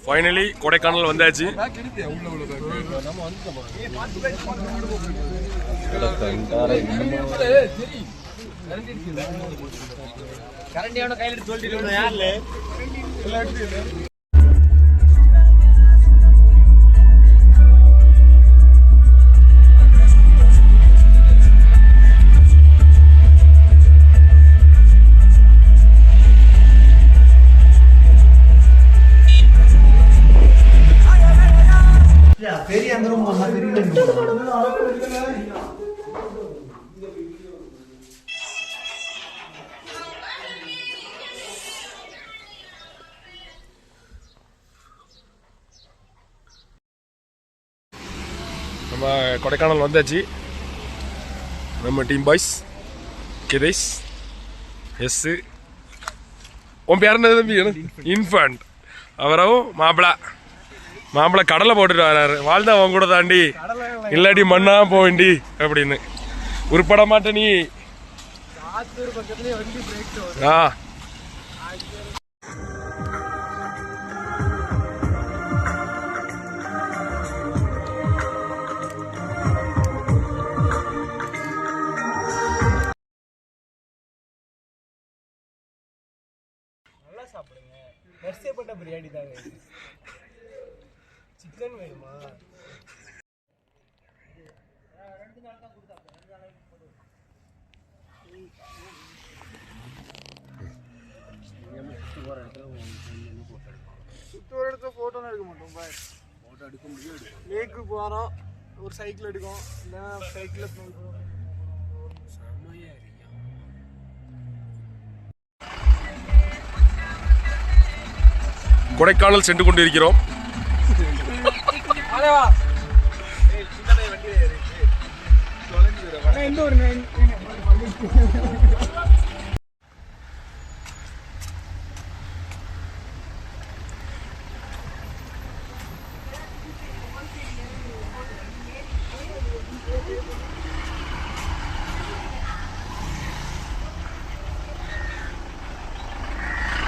Finally Kodaikanal வந்தாச்சு. நம்ம கொடைக்கானல் வந்தாச்சு. நம்ம டீம் பாய்ஸ் கிரேஸ் எஸ் உன் பேர் என்ன தம்பி? இன்ஃபண்ட். அவரும் மாப்பிள்ளை கடலை போட்டுட்டு வராரு. வாழ்ந்தா அவன் கூட தாண்டி இல்லாடி மண்ணா போவேண்டி அப்படின்னு உருப்பட மாட்டே நீ. சாப்பிடுங்க. வரிசைப்பட்ட பிரியாணி தாங்க. சிக்கன் வேணுமா? சுத்தோர இடத்துல போட்டோன்னு எடுக்க மாட்டோம். போட்டோ எடுக்க முடியாது. லேக்கு போகிறோம், ஒரு சைக்கிள் எடுக்கும், இல்லை சைக்கிளில் போகிறோம். கொடைக்கானல் சென்று கொண்டு இருக்கிறோம்.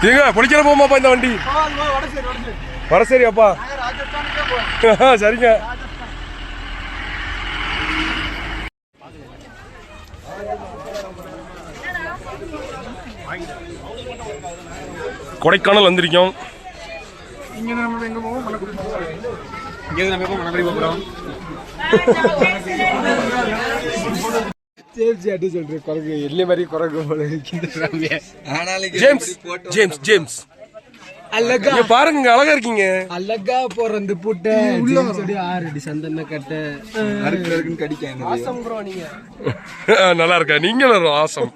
ஏங்க பொலிக்கிற போமாப்பா இந்த வண்டி? வடசேரி அப்பா. சரிங்க. கொடைக்கானல் வந்திருக்கோம். பாருங்க அழகா இருக்கீங்க. அழகா போறது புட்ட ஆறு சந்தன கட்ட நல்லா இருக்கா? நீங்களும் ஆசம்.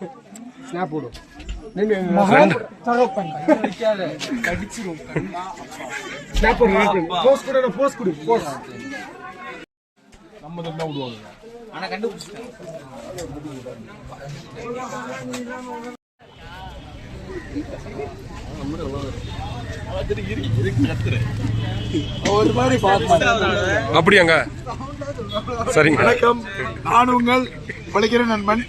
அப்படியாங்க? சரிங்க. வணக்கம், நான் உங்கள் பொலிக்கிற நண்பன்.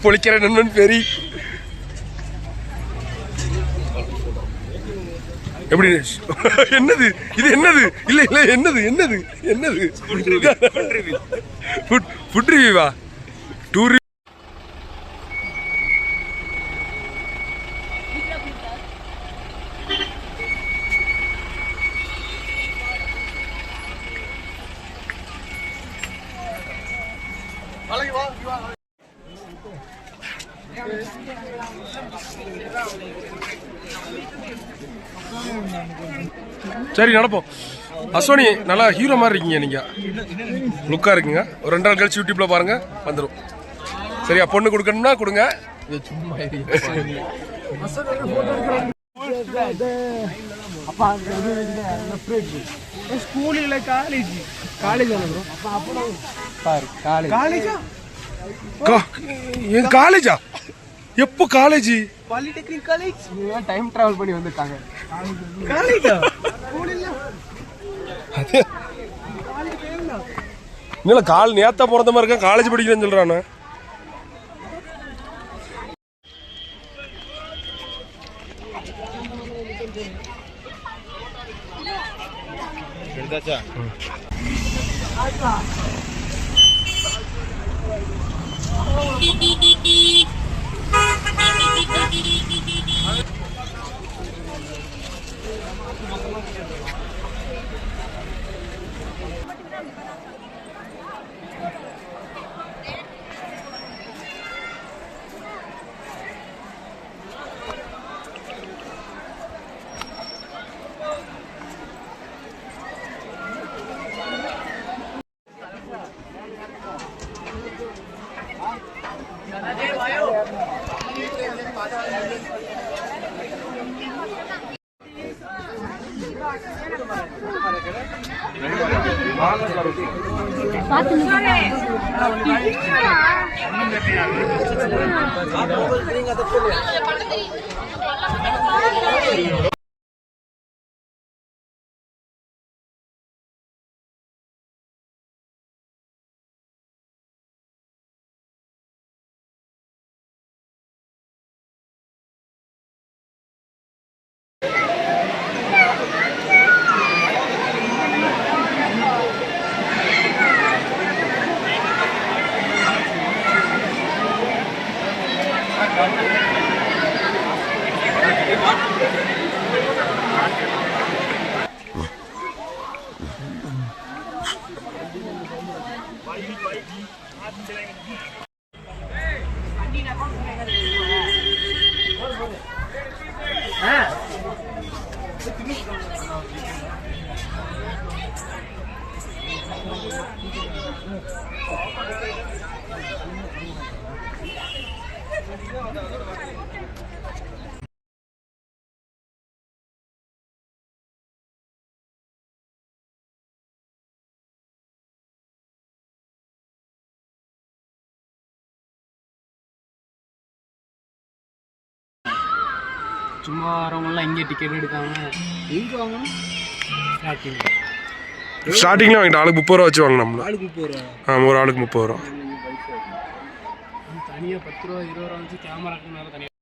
பொலிக்கிற நண்பன் பெரி. எப்படி? என்னது இது? என்னது? இல்ல இல்ல என்னது என்னது என்னது? ஃபுட் ரிவ்யூவா? டூர் சரி நடப்போம். அஸ்வானி நல்லா ஹீரோ மாதிரி இருக்கீங்க. நீங்க லுக்கா இருக்குங்க. ஒரு 2 நாள் கழிச்சு யூடியூப்ல பாருங்க, வந்துடும். சரியா? பொண்ணு கொடுக்கணும்னா கொடுங்க. காலேஜா? எப்போ college? Polytechnic college. Time travel பண்ணி வந்திருக்காங்க. காலேஜா? இல்ல கால் நேத்தா பிறந்த மாதிரி இருக்க, காலேஜ் படிக்கிறேன்னு சொல்றானே. எடுத்தாச்சா? சும்மா வரவங்கலாம் இங்கே டிக்கெட் எடுக்காம எங்கே வாங்கணும்? ஸ்டார்டிங்ல வாங்கிட்டு ஆளுக்கு 30 ரூபா வச்சு வாங்கினோம்ல. ஆளுக்கு 30 ரூபா. ஆமாம், ஒரு ஆளுக்கு 30 ரூபா. தனியாக 10 ரூபா 20 ரூபா வச்சு கேமராக்கு மேலே தனியாக.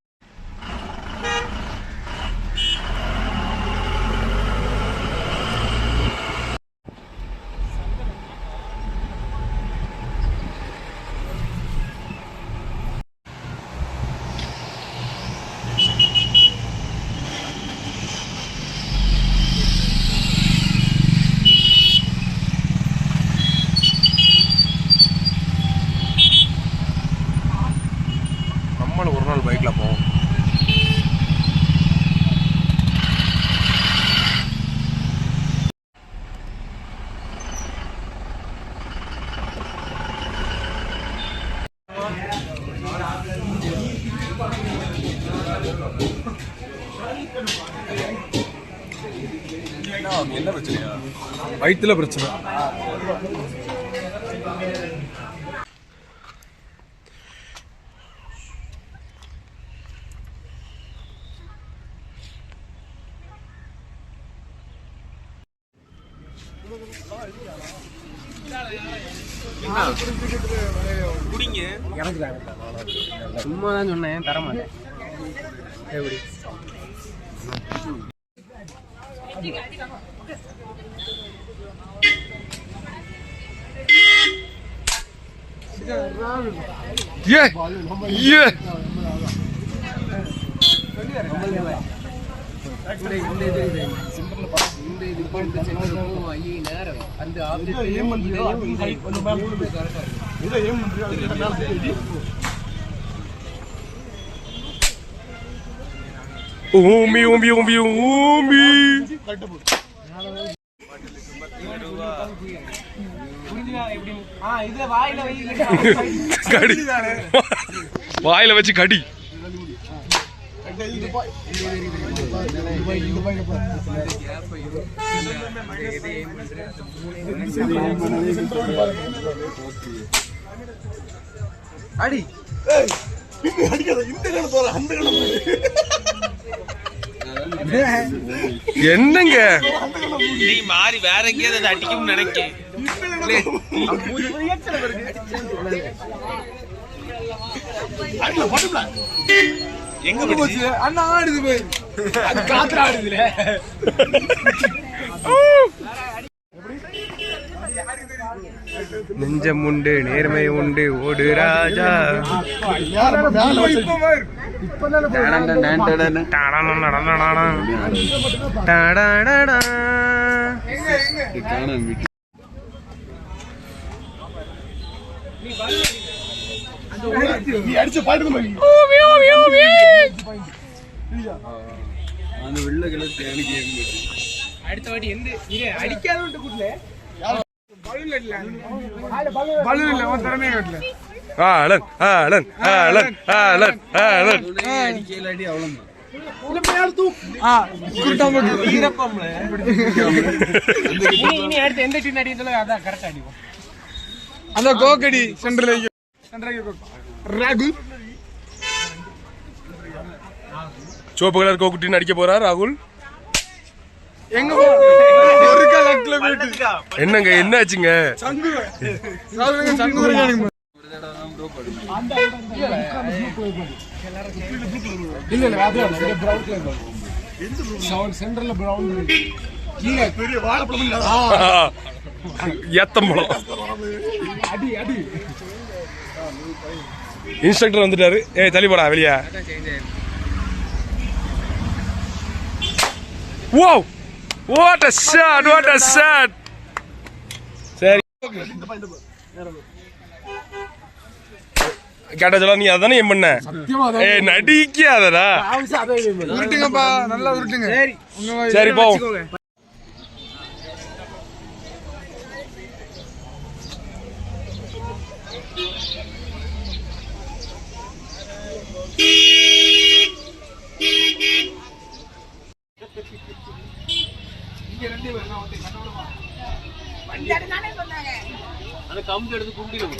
நம்மளும் ஒரு நாள் பைக்கில் போவோம். என்ன பிரச்சனையா? வயிற்றுல பிரச்சனை. சும்மா தான் சொன்னேன், தர மாட்டேன். எப்படி ஏ ஏ ஊம்பி ஊம்பி ஊம்பி ஊம்பி கடி வாயில வச்சு கடி. அடி என்னங்க நீ மாறி வேற எங்கேயாவது அடிக்கும் நினைக்க. எங்க போச்சு? அண்ணா ஆடுது போய் காத்துல ஆடுதுல. நெஞ்சம் உண்டு நேர்மை உண்டு ஓடு ராஜா. அடுத்த வாட்டி எந்த அடிக்காத கூட்டல ஆலன் ஆலன் ஆலன் ஆலன் ஆலன் எந்த டீம் அடிக்கிறதோ அதான் கரெக்டா அடிக்கும். அந்த கோக்கடி சென்ட்ரல் ராகுல் சிவப்பு கலர் கோக்குட்டின்னு அடிக்க போறார் ராகுல். எங்க ஒரு கிலோமீட்டர் என்னங்க என்னாச்சுங்க? சென்ட்ரல் பிரவுன் ஏத்தம்பழம். அடி அடி இன்ஸ்ட்ரக்டர் வந்துட்டாரு. ஏய் தள்ளி போடா வெளியா. Wow! What a shot! What a shot! சரி கேட்டா சொல்ல நீ அதானே என் பண்ண. ஏய் நடிக்காதடா. உருட்டுங்கப்பா நல்லா உருட்டுங்க. சரி போ. அந்த கம்பு எடுத்து கும்பிடுங்க.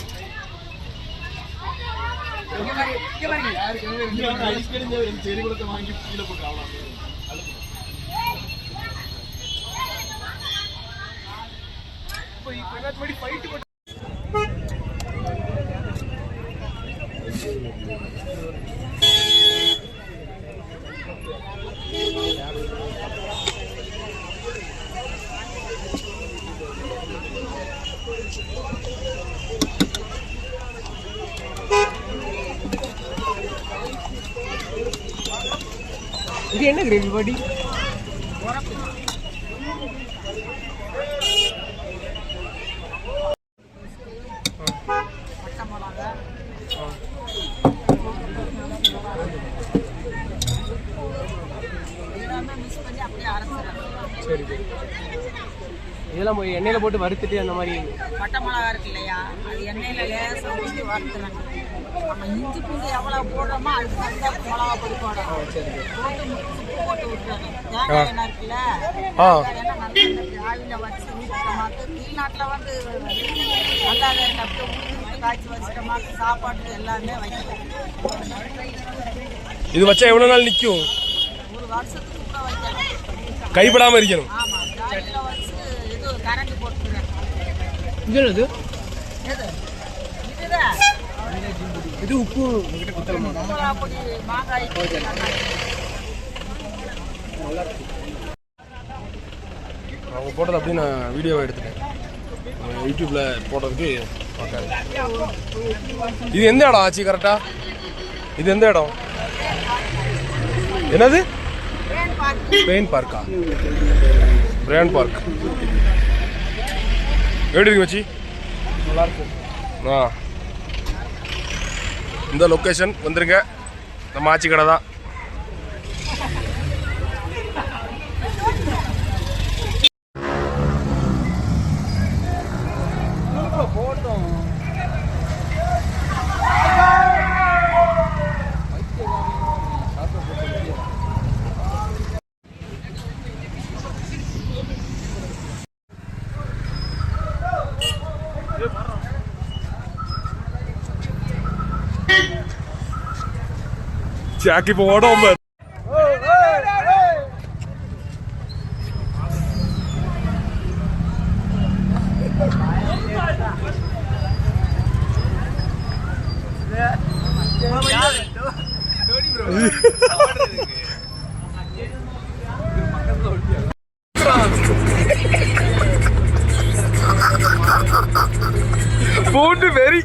இது என்ன கிரேவி பாடி? சரி சரி. இதெல்லாம் எண்ணெயில போட்டு வறுத்துட்டு அந்த மாதிரி. பட்டை மிளகா இருக்கு இல்லையா, அது எண்ணெயில லேசா ஊற்றி வறுத்துறேன். நம்ம இஞ்சி பூண்டு எவ்வளவு போடுறோமோ அதுக்கு தகுந்த மிளகா பொடி போடணும். போட்டு விட்டுறணும். தேங்காய் எண்ணெய் இருக்குல்ல, தேங்காய் எண்ணெய் நல்லா ஆவில வச்சு ஊற்றிட்டோமாக்கு தமிழ்நாட்டில் வந்து நல்லா அப்படியே ஊற்றி காய்ச்சி வச்சுட்டோமாக்கு சாப்பாட்டுக்கு எல்லாமே வைக்கணும். இது வச்சா எவ்வளவு நாள் நிக்கும்? ஒரு வருஷத்துக்கு கூட வைக்கலாம். கைப்படாம இருக்கணும். ஆமா, ஜாடியில் வச்சு இது கரண்டி போட்டுக்கிறேன். இது எது இதுதான் இது உப்பு மிளகா பொடி, மாங்காய் பொடி அவங்க போட்டது அப்படியே நான் வீடியோவை எடுத்துட்டேன். யூடியூப்ல போடுறதுக்கு பார்க்காது. இது எந்த இடம் ஆச்சு கரெக்டா? இது எந்த இடம்? என்னது? பெயின் பார்க்கா? Brand park. எப்படி இருக்கு வச்சு? நல்லா இருக்கும். இந்த லொக்கேஷன் வந்துருங்க. நம்ம ஆச்சி கடை தான். ஜாக்கி இப்போ ஓடும். பூண்டு வெறி